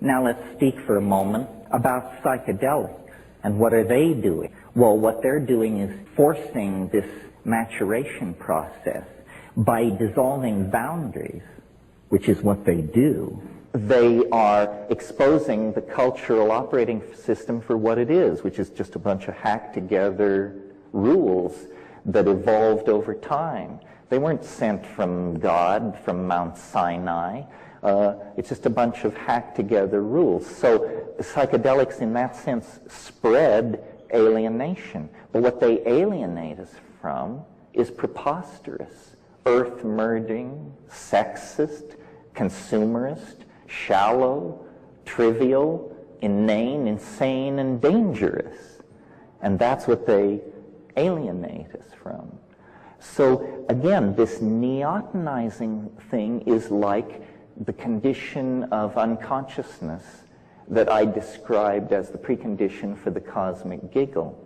Now let's speak for a moment about psychedelics. And what are they doing? Well, what they're doing is forcing this maturation process by dissolving boundaries, which is what they do. They are exposing the cultural operating system for what it is, which is just a bunch of hacked together rules that evolved over time. They weren't sent from God, from Mount Sinai. It's just a bunch of hacked together rules. So psychedelics in that sense spread alienation. But what they alienate us from is preposterous, earth-murdering, sexist, consumerist, shallow, trivial, inane, insane, and dangerous. And that's what they alienate us from. So again, this neotenizing thing is like the condition of unconsciousness that I described as the precondition for the cosmic giggle.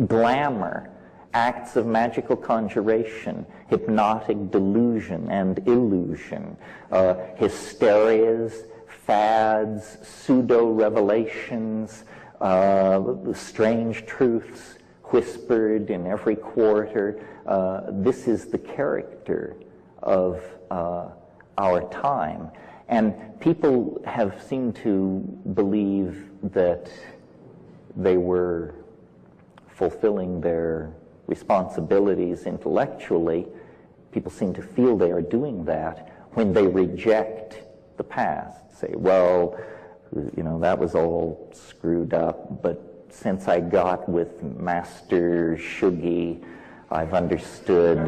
Glamour, acts of magical conjuration, hypnotic delusion and illusion, hysterias, fads, pseudo-revelations, strange truths whispered in every quarter. This is the character of our time. And people have seemed to believe that they were fulfilling their responsibilities intellectually. People seem to feel they are doing that when they reject the past. Say, well, you know, that was all screwed up, but since I got with Master Shuggie, I've understood,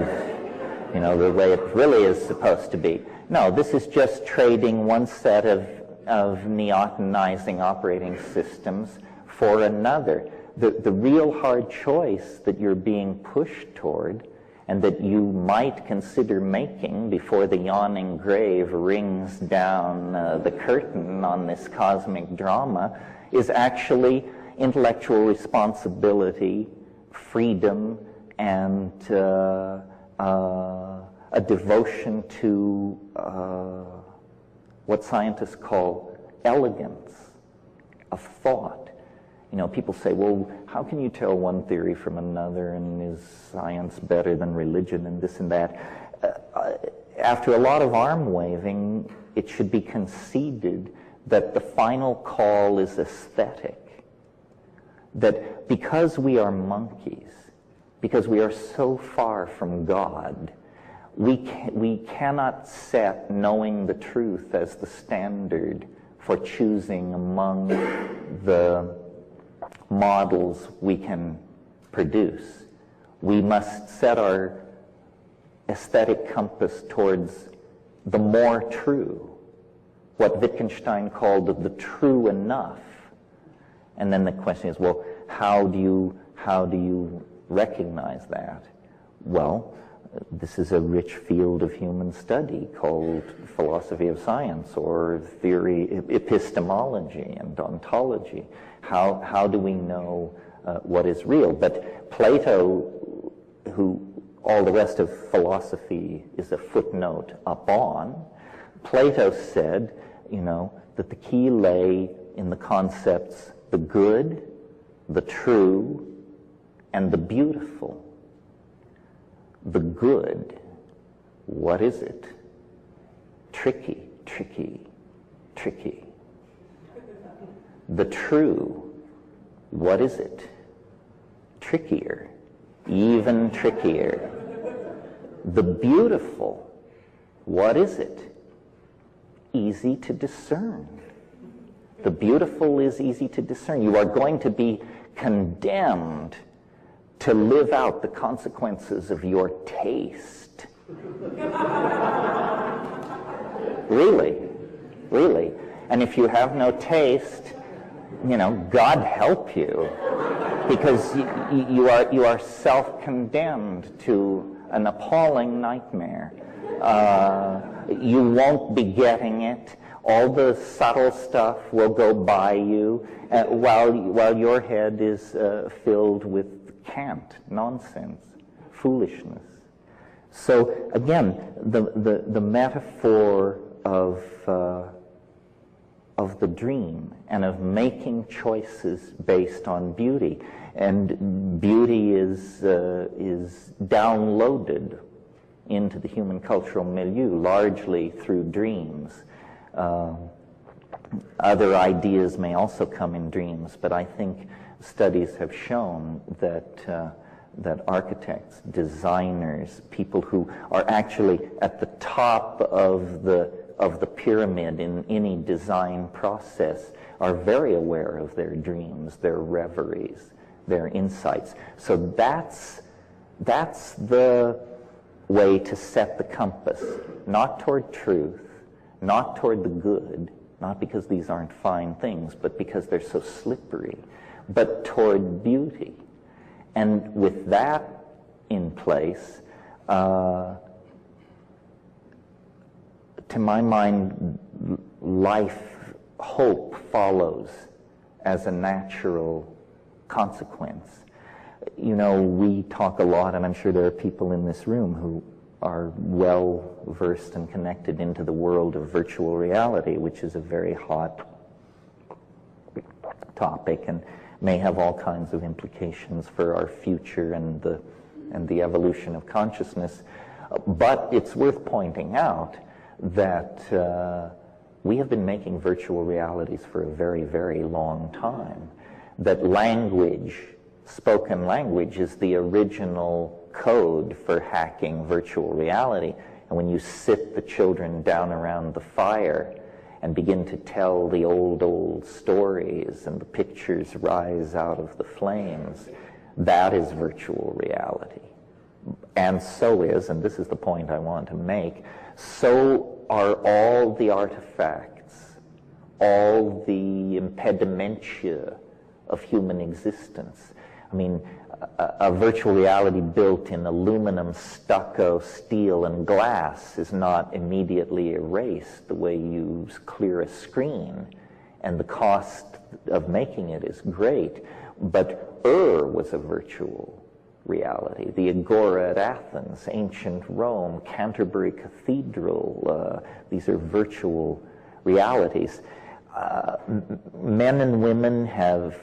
you know, the way it really is supposed to be. No, this is just trading one set of neotenizing operating systems for another. The real hard choice that you're being pushed toward and that you might consider making before the yawning grave rings down the curtain on this cosmic drama is actually intellectual responsibility, freedom, and a devotion to what scientists call elegance of thought. You know, people say, well, how can you tell one theory from another, and is science better than religion, and this and that? After a lot of arm waving, it should be conceded that the final call is aesthetic. That because we are monkeys, because we are so far from God, we cannot set knowing the truth as the standard for choosing among the models we can produce. We must set our aesthetic compass towards the more true, what Wittgenstein called the true enough. And then the question is, well, how do you recognize that? Well, this is a rich field of human study called philosophy of science or theory, epistemology and ontology. How do we know what is real? But Plato, who all the rest of philosophy is a footnote upon, Plato said, you know, that the key lay in the concepts the good, the true, and the beautiful. The good, what is it? Tricky, tricky, tricky. The true, what is it? Trickier, even trickier. The beautiful, what is it? Easy to discern. The beautiful is easy to discern. You are going to be condemned to live out the consequences of your taste. Really, really. And if you have no taste, you know, God help you, because you are self-condemned to an appalling nightmare. You won't be getting it. All the subtle stuff will go by you while your head is filled with cant, nonsense, foolishness. So again, the metaphor of of the dream and of making choices based on beauty. And beauty is downloaded into the human cultural milieu largely through dreams. Other ideas may also come in dreams, but I think studies have shown that that architects, designers, people who are actually at the top of the pyramid in any design process are very aware of their dreams, their reveries, their insights. So that's the way to set the compass, not toward truth, not toward the good, not because these aren't fine things, but because they're so slippery, but toward beauty. And with that in place, to my mind, hope follows as a natural consequence. You know, we talk a lot, and I'm sure there are people in this room who are well versed and connected into the world of virtual reality, which is a very hot topic and may have all kinds of implications for our future and the evolution of consciousness. But it's worth pointing out that we have been making virtual realities for a very, very long time. That language, spoken language, is the original code for hacking virtual reality. And when you sit the children down around the fire and begin to tell the old stories and the pictures rise out of the flames, that is virtual reality. And so is, and this is the point I want to make, so are all the artifacts, all the impedimentia of human existence. I mean, a virtual reality built in aluminum, stucco, steel, and glass is not immediately erased the way you clear a screen, and the cost of making it is great. But was a virtual reality. The Agora at Athens, ancient Rome, Canterbury Cathedral, these are virtual realities. Men and women have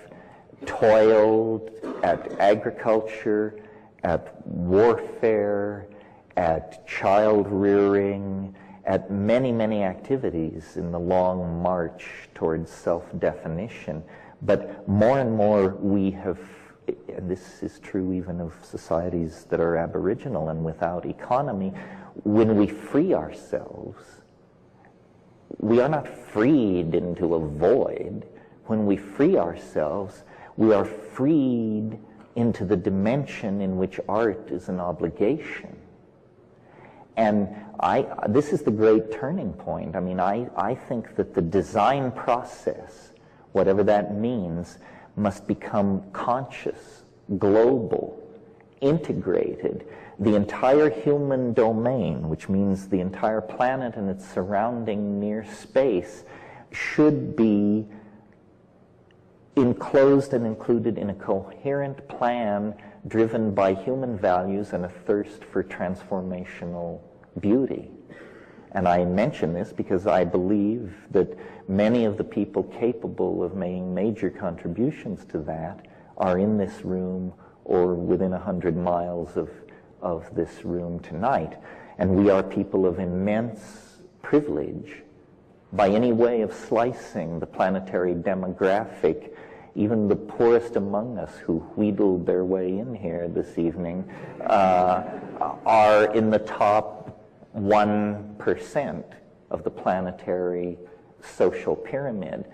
toiled at agriculture, at warfare, at child rearing, at many, many activities in the long march towards self-definition. But more and more we have, and this is true even of societies that are aboriginal and without economy, when we free ourselves, we are not freed into a void. When we free ourselves, we are freed into the dimension in which art is an obligation. And this is the great turning point. I mean, I think that the design process, whatever that means, must become conscious, global, integrated. The entire human domain, which means the entire planet and its surrounding near space, should be enclosed and included in a coherent plan driven by human values and a thirst for transformational beauty. And I mention this because I believe that many of the people capable of making major contributions to that are in this room or within 100 miles of this room tonight. And we are people of immense privilege by any way of slicing the planetary demographic. Even the poorest among us who wheedled their way in here this evening are in the top 1% of the planetary social pyramid.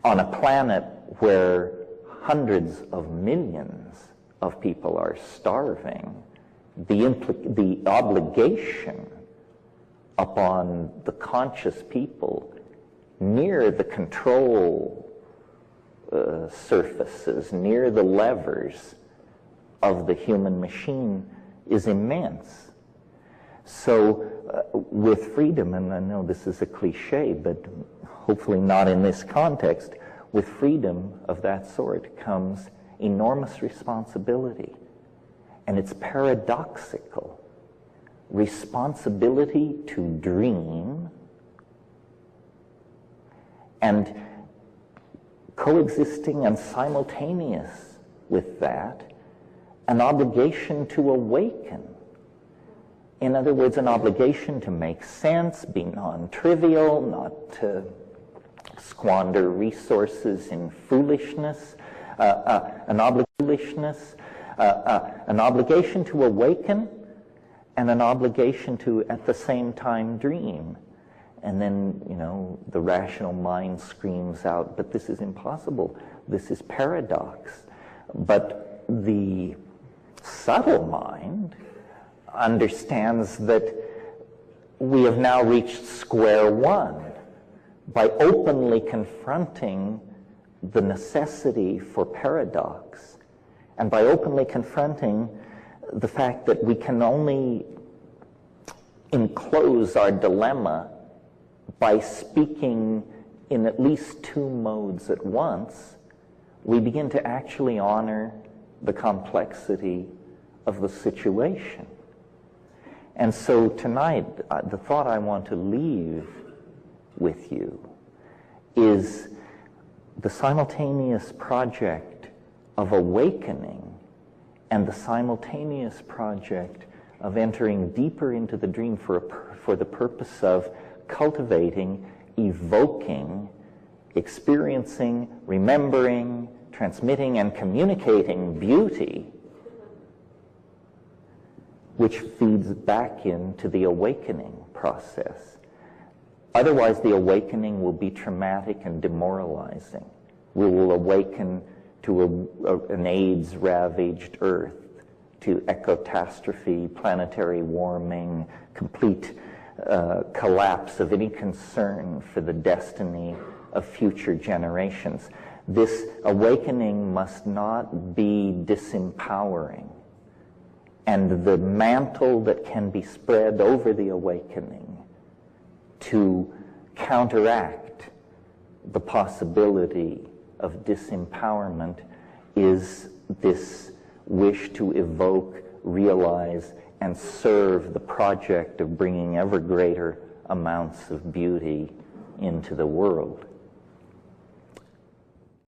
On a planet where hundreds of millions of people are starving, the obligation upon the conscious people near the control surfaces, near the levers of the human machine is immense. So with freedom, and I know this is a cliche, but hopefully not in this context, with freedom of that sort comes enormous responsibility. And it's paradoxical. Responsibility to dream And coexisting and simultaneous with that, an obligation to awaken. In other words, an obligation to make sense, be non-trivial, not to squander resources in foolishness, an obligation to awaken, and an obligation to, at the same time, dream. And then, the rational mind screams out, but this is impossible. This is paradox. But the subtle mind understands that we have now reached square one by openly confronting the necessity for paradox, and by openly confronting the fact that we can only enclose our dilemma by speaking in at least two modes at once. We begin to actually honor the complexity of the situation. And so tonight, the thought I want to leave with you is the simultaneous project of awakening and the simultaneous project of entering deeper into the dream for the purpose of cultivating, evoking, experiencing, remembering, transmitting, and communicating beauty, which feeds back into the awakening process. Otherwise, the awakening will be traumatic and demoralizing. We will awaken to an AIDS-ravaged Earth, to ecotastrophe, planetary warming, complete collapse of any concern for the destiny of future generations. This awakening must not be disempowering. And the mantle that can be spread over the awakening to counteract the possibility of disempowerment is this wish to evoke, realize, and serve the project of bringing ever greater amounts of beauty into the world.